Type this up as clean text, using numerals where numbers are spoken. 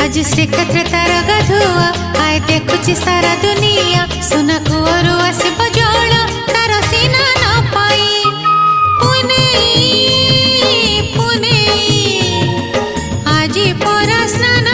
आज श्रीक्षेत्र तार गाधुआ आए देखुची सारा दुनिया सुना कुआरू आसिब जल तार सीना न पाई पुने पुने आज परा स्नान